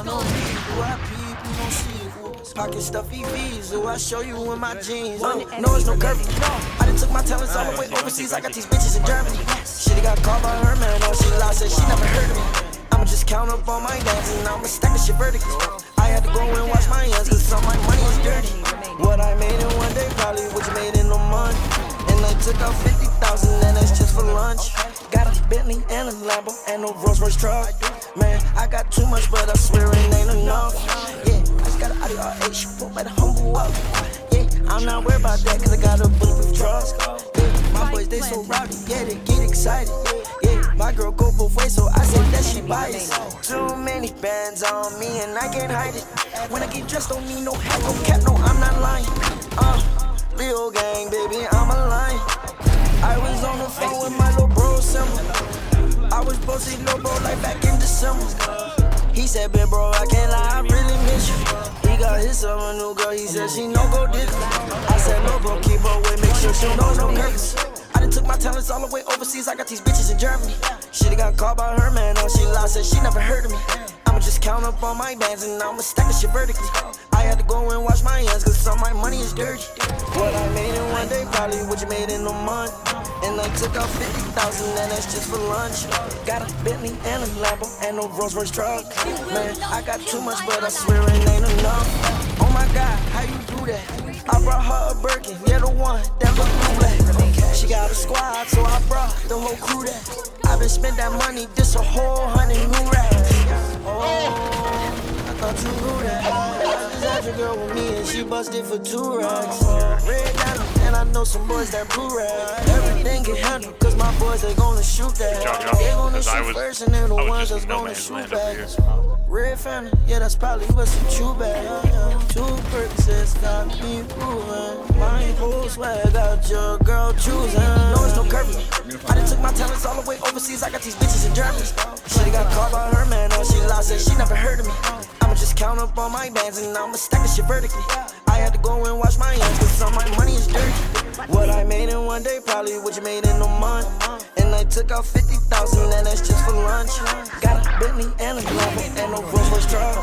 got no need. Do I peep? You don't see it. Pocket stuffy V's. I show you in my jeans. No, it's no curvy. I done took my talents all the way overseas. I got these bitches in Germany. Shit got called by her man. Oh, she lied, said she never heard of me. I'ma just count up all my bands and I'ma stack the shit vertically. I had to go and wash my hands cause some of my money is dirty. What I made in one day probably what you made in a month. And I took out 50,000 and that's just for lunch. Got a Bentley and a Lambo and no Rolls Royce truck. Man, I got too much but I swear it ain't enough. Yeah, I just got an Audi R8, she put better humble up. Yeah, I'm not worried about that cause I got a bulletproof truck. Yeah, my boys they so rowdy, yeah they get excited. Yeah, my girl go both ways so I say that she biased. Too many bands on me and I can't hide it. When I get dressed don't need no hat, no cap, no I'm not lying. Leo gang baby, I'm a lion. I was on the phone with my little bro Simmer. I was supposed to see little bro like back in December. He said, "Big bro, I can't lie, I really miss you." He got his summer new girl, he said she no go different. I said, "No bro, keep up with, make sure she knows no curves." I done took my talents all the way overseas, I got these bitches in Germany. Shit got called by her man, oh she lied, said she never heard of me. I'ma just count up all my bands and I'ma stack the shit vertically. I had to go and wash my hands cause some of my money is dirty. What I made in one day probably what you made in a month. And I took out 50,000 and that's just for lunch. Got a Bentley and a Lambo and no Rolls Royce truck. Man, I got too much but I swear it ain't enough. Oh my God, how you do that? I brought her a Birkin, yeah the one that look blue black. She got a squad so I brought the whole crew that. I been spent that money, this a whole 100 new racks. Oh, I thought you knew that. This African girl with me and she busted for 2 racks. Red diamond and I know some boys that blue rag. Everything get handled cause my boys they gonna shoot that. They gonna shoot first and they're the ones that's gonna shoot back. Red family, yeah that's probably what's a true bag. 2 Percocets got me moving. My whole swag got your girl choosing. No, it's no curvy. I done took my talents all the way overseas. I got these bitches in Germany. She got called by her man. Oh, she lied, said she never heard of me. I'ma just count up all my bands and I'ma stack the shit vertically. I had to go and wash my hands cause some of my money is dirty. What I made in one day probably what you made in a month. And I took out 50,000 and that's just for lunch. Got a Bentley and a Lambo and no Rolls Royce truck.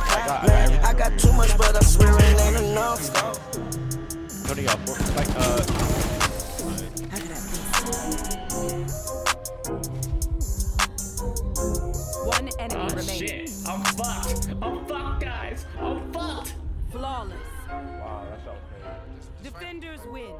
Man, I got too much but I swear it ain't enough. One enemy remaining. Shit, I'm fucked. I'm fucked, guys. I'm fucked. Flawless. Wow, that shot was crazy. Defenders win.